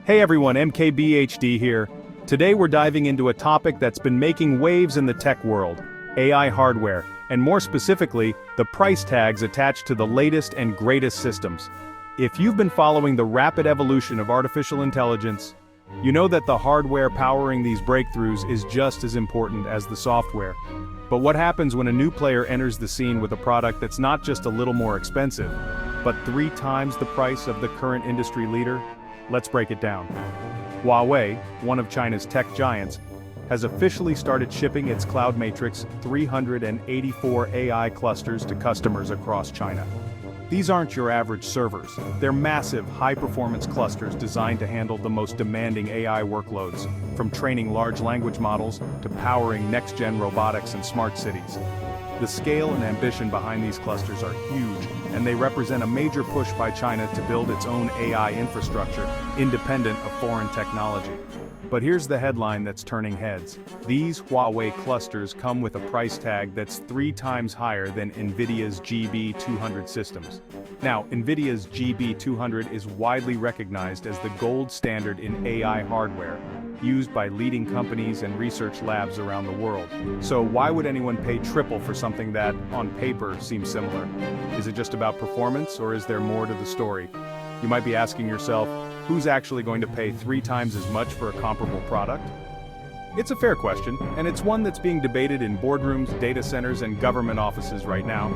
Hey everyone, MKBHD here. Today we're diving into a topic that's been making waves in the tech world, AI hardware, and more specifically, the price tags attached to the latest and greatest systems. If you've been following the rapid evolution of artificial intelligence, you know that the hardware powering these breakthroughs is just as important as the software. But what happens when a new player enters the scene with a product that's not just a little more expensive, but 3 times the price of the current industry leader? Let's break it down. Huawei, one of China's tech giants, has officially started shipping its CloudMatrix 384 AI clusters to customers across China. These aren't your average servers. They're massive, high-performance clusters designed to handle the most demanding AI workloads, from training large language models to powering next-gen robotics and smart cities. The scale and ambition behind these clusters are huge, and they represent a major push by China to build its own AI infrastructure, independent of foreign technology. But here's the headline that's turning heads. These Huawei clusters come with a price tag that's 3 times higher than NVIDIA's GB200 systems. Now, NVIDIA's GB200 is widely recognized as the gold standard in AI hardware, used by leading companies and research labs around the world. So why would anyone pay triple for something that, on paper, seems similar? Is it just about performance, or is there more to the story? You might be asking yourself, who's actually going to pay 3 times as much for a comparable product? It's a fair question, and it's one that's being debated in boardrooms, data centers, and government offices right now.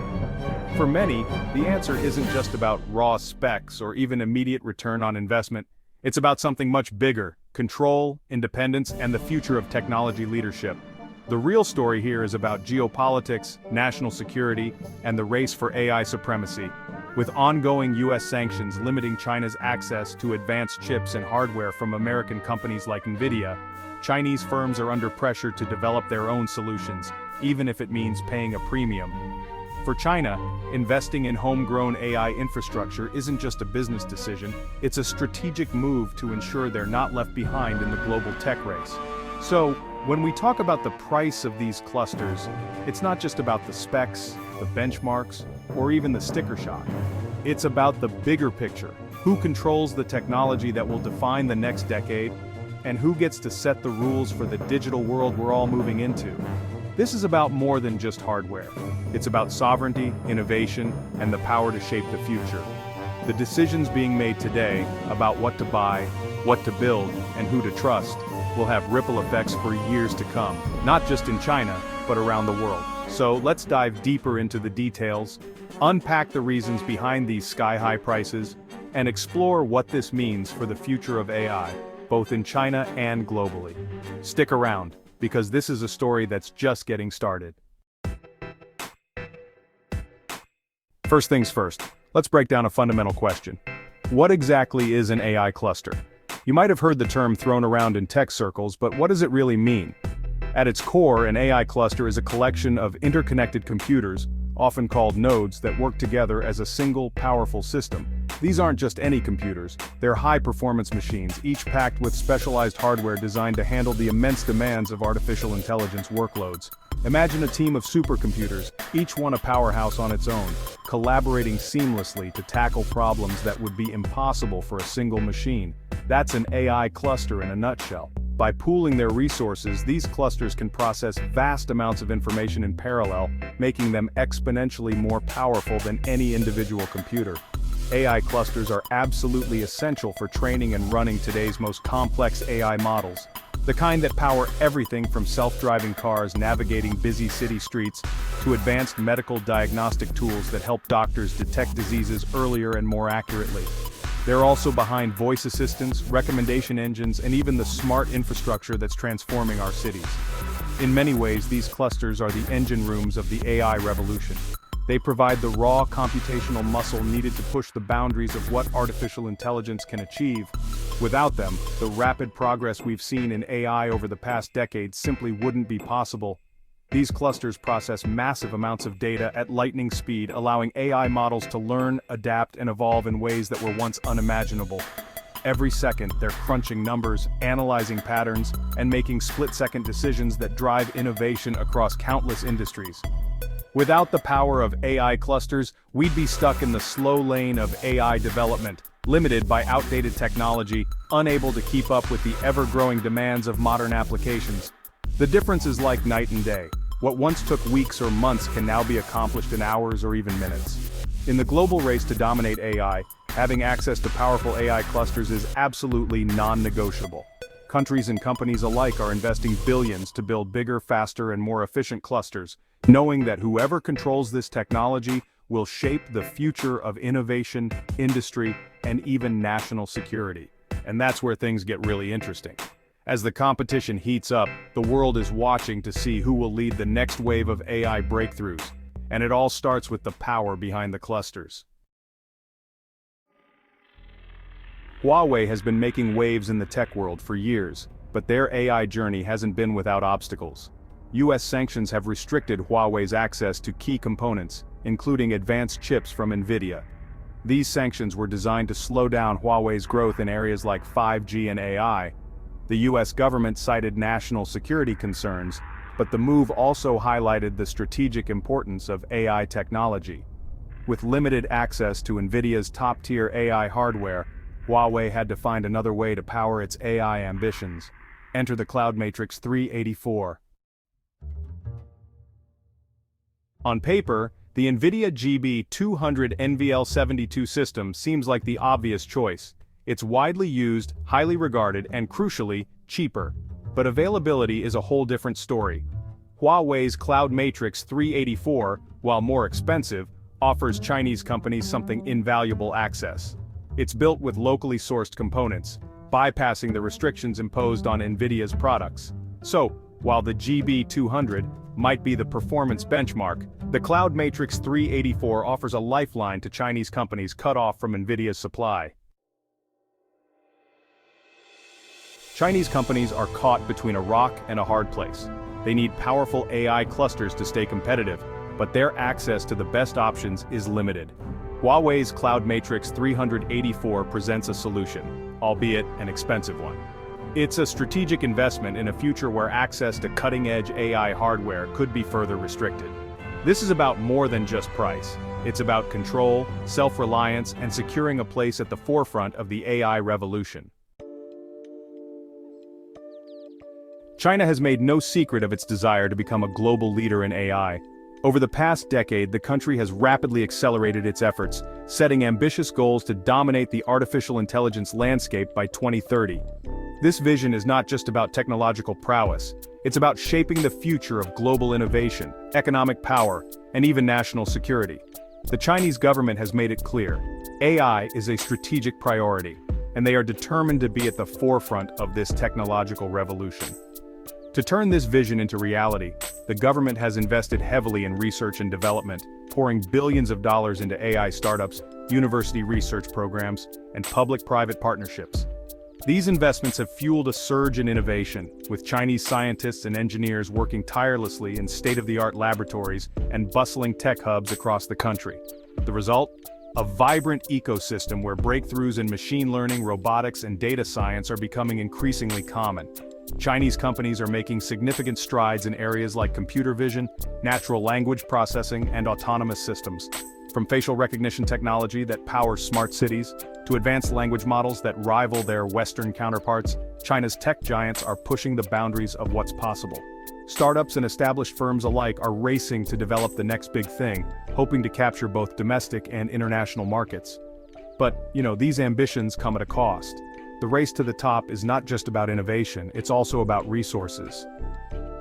For many, the answer isn't just about raw specs or even immediate return on investment. It's about something much bigger: control, independence, and the future of technology leadership. The real story here is about geopolitics, national security, and the race for AI supremacy. With ongoing US sanctions limiting China's access to advanced chips and hardware from American companies like NVIDIA, Chinese firms are under pressure to develop their own solutions, even if it means paying a premium. For China, investing in homegrown AI infrastructure isn't just a business decision, it's a strategic move to ensure they're not left behind in the global tech race. So, when we talk about the price of these clusters, it's not just about the specs, the benchmarks, or even the sticker shock. It's about the bigger picture: who controls the technology that will define the next decade, and who gets to set the rules for the digital world we're all moving into. This is about more than just hardware. It's about sovereignty, innovation, and the power to shape the future. The decisions being made today about what to buy, what to build, and who to trust will have ripple effects for years to come, not just in China, but around the world. So let's dive deeper into the details, unpack the reasons behind these sky-high prices, and explore what this means for the future of AI, both in China and globally. Stick around, because this is a story that's just getting started. First things first, let's break down a fundamental question. What exactly is an AI cluster? You might have heard the term thrown around in tech circles, but what does it really mean? At its core, an AI cluster is a collection of interconnected computers, often called nodes, that work together as a single, powerful system. These aren't just any computers, they're high-performance machines, each packed with specialized hardware designed to handle the immense demands of artificial intelligence workloads. Imagine a team of supercomputers, each one a powerhouse on its own, collaborating seamlessly to tackle problems that would be impossible for a single machine. That's an AI cluster in a nutshell. By pooling their resources, these clusters can process vast amounts of information in parallel, making them exponentially more powerful than any individual computer. AI clusters are absolutely essential for training and running today's most complex AI models. The kind that power everything from self-driving cars navigating busy city streets to advanced medical diagnostic tools that help doctors detect diseases earlier and more accurately. They're also behind voice assistants, recommendation engines, and even the smart infrastructure that's transforming our cities. In many ways, these clusters are the engine rooms of the AI revolution. They provide the raw computational muscle needed to push the boundaries of what artificial intelligence can achieve. Without them, the rapid progress we've seen in AI over the past decade simply wouldn't be possible. These clusters process massive amounts of data at lightning speed, allowing AI models to learn, adapt, and evolve in ways that were once unimaginable. Every second, they're crunching numbers, analyzing patterns, and making split-second decisions that drive innovation across countless industries. Without the power of AI clusters, we'd be stuck in the slow lane of AI development, limited by outdated technology, unable to keep up with the ever-growing demands of modern applications. The difference is like night and day. What once took weeks or months can now be accomplished in hours or even minutes. In the global race to dominate AI, having access to powerful AI clusters is absolutely non-negotiable. Countries and companies alike are investing billions to build bigger, faster, and more efficient clusters, knowing that whoever controls this technology will shape the future of innovation, industry, and even national security. And that's where things get really interesting. As the competition heats up, the world is watching to see who will lead the next wave of AI breakthroughs. And it all starts with the power behind the clusters. Huawei has been making waves in the tech world for years, but their AI journey hasn't been without obstacles. US sanctions have restricted Huawei's access to key components, including advanced chips from NVIDIA. These sanctions were designed to slow down Huawei's growth in areas like 5G and AI. The US government cited national security concerns, but the move also highlighted the strategic importance of AI technology. With limited access to NVIDIA's top-tier AI hardware, Huawei had to find another way to power its AI ambitions. Enter the CloudMatrix 384. On paper, the NVIDIA GB200 NVL72 system seems like the obvious choice. It's widely used, highly regarded, and crucially, cheaper. But availability is a whole different story. Huawei's CloudMatrix 384, while more expensive, offers Chinese companies something invaluable access. It's built with locally sourced components, bypassing the restrictions imposed on NVIDIA's products. So, while the GB200 might be the performance benchmark, the CloudMatrix 384 offers a lifeline to Chinese companies cut off from NVIDIA's supply. Chinese companies are caught between a rock and a hard place. They need powerful AI clusters to stay competitive, but their access to the best options is limited. Huawei's CloudMatrix 384 presents a solution, albeit an expensive one. It's a strategic investment in a future where access to cutting-edge AI hardware could be further restricted. This is about more than just price. It's about control, self-reliance, and securing a place at the forefront of the AI revolution. China has made no secret of its desire to become a global leader in AI. Over the past decade, the country has rapidly accelerated its efforts, setting ambitious goals to dominate the artificial intelligence landscape by 2030. This vision is not just about technological prowess, it's about shaping the future of global innovation, economic power, and even national security. The Chinese government has made it clear, AI is a strategic priority, and they are determined to be at the forefront of this technological revolution. To turn this vision into reality, the government has invested heavily in research and development, pouring billions of dollars into AI startups, university research programs, and public-private partnerships. These investments have fueled a surge in innovation, with Chinese scientists and engineers working tirelessly in state-of-the-art laboratories and bustling tech hubs across the country. The result? A vibrant ecosystem where breakthroughs in machine learning, robotics, and data science are becoming increasingly common. Chinese companies are making significant strides in areas like computer vision, natural language processing, and autonomous systems. From facial recognition technology that powers smart cities, to advanced language models that rival their Western counterparts, China's tech giants are pushing the boundaries of what's possible. Startups and established firms alike are racing to develop the next big thing, hoping to capture both domestic and international markets. But, these ambitions come at a cost. The race to the top is not just about innovation, it's also about resources.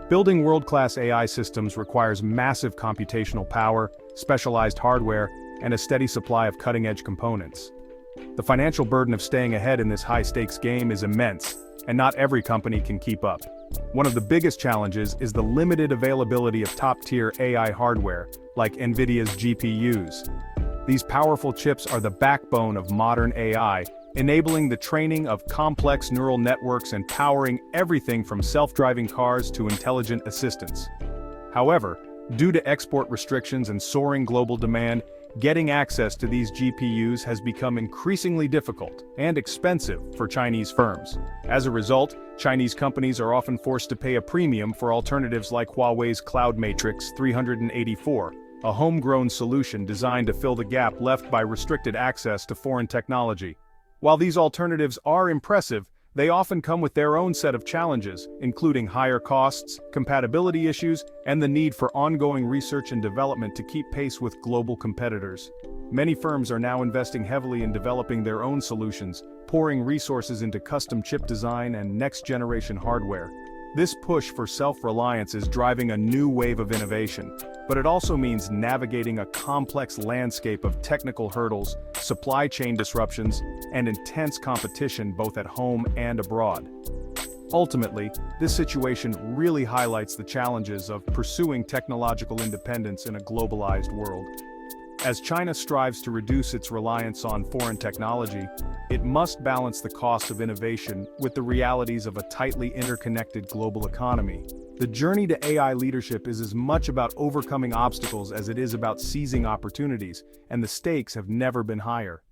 Building world-class AI systems requires massive computational power, specialized hardware, and a steady supply of cutting-edge components. The financial burden of staying ahead in this high-stakes game is immense, and not every company can keep up. One of the biggest challenges is the limited availability of top-tier AI hardware, like NVIDIA's GPUs. These powerful chips are the backbone of modern AI, enabling the training of complex neural networks and powering everything from self-driving cars to intelligent assistants. However, due to export restrictions and soaring global demand, getting access to these GPUs has become increasingly difficult and expensive for Chinese firms. As a result, Chinese companies are often forced to pay a premium for alternatives like Huawei's CloudMatrix 384, a homegrown solution designed to fill the gap left by restricted access to foreign technology. While these alternatives are impressive, they often come with their own set of challenges, including higher costs, compatibility issues, and the need for ongoing research and development to keep pace with global competitors. Many firms are now investing heavily in developing their own solutions, pouring resources into custom chip design and next-generation hardware. This push for self-reliance is driving a new wave of innovation, but it also means navigating a complex landscape of technical hurdles, supply chain disruptions, and intense competition both at home and abroad. Ultimately, this situation really highlights the challenges of pursuing technological independence in a globalized world. As China strives to reduce its reliance on foreign technology, it must balance the costs of innovation with the realities of a tightly interconnected global economy. The journey to AI leadership is as much about overcoming obstacles as it is about seizing opportunities, and the stakes have never been higher.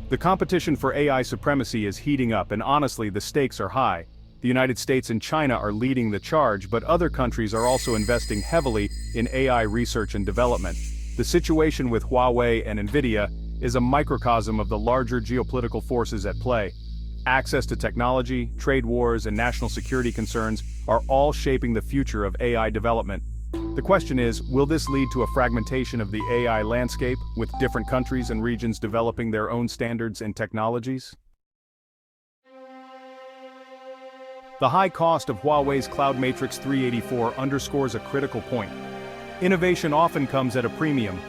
The competition for AI supremacy is heating up, and honestly, the stakes are high. The United States and China are leading the charge, but other countries are also investing heavily in AI research and development. The situation with Huawei and NVIDIA is a microcosm of the larger geopolitical forces at play. Access to technology, trade wars, and national security concerns are all shaping the future of AI development. The question is, will this lead to a fragmentation of the AI landscape, with different countries and regions developing their own standards and technologies? The high cost of Huawei's CloudMatrix 384 underscores a critical point. Innovation often comes at a premium.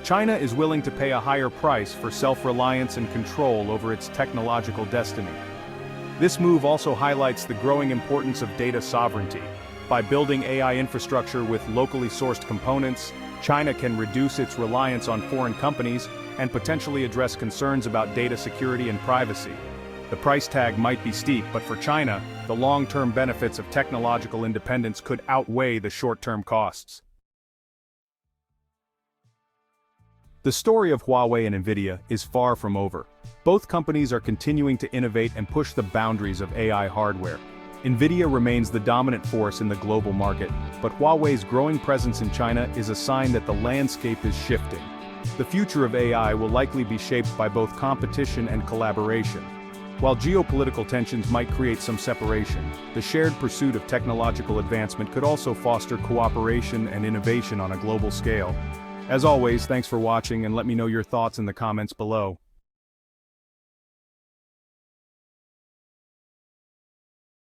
China is willing to pay a higher price for self-reliance and control over its technological destiny. This move also highlights the growing importance of data sovereignty. By building AI infrastructure with locally sourced components, China can reduce its reliance on foreign companies and potentially address concerns about data security and privacy. The price tag might be steep, but for China, the long-term benefits of technological independence could outweigh the short-term costs. The story of Huawei and NVIDIA is far from over. Both companies are continuing to innovate and push the boundaries of AI hardware. NVIDIA remains the dominant force in the global market, but Huawei's growing presence in China is a sign that the landscape is shifting. The future of AI will likely be shaped by both competition and collaboration. While geopolitical tensions might create some separation, the shared pursuit of technological advancement could also foster cooperation and innovation on a global scale. As always, thanks for watching, and let me know your thoughts in the comments below.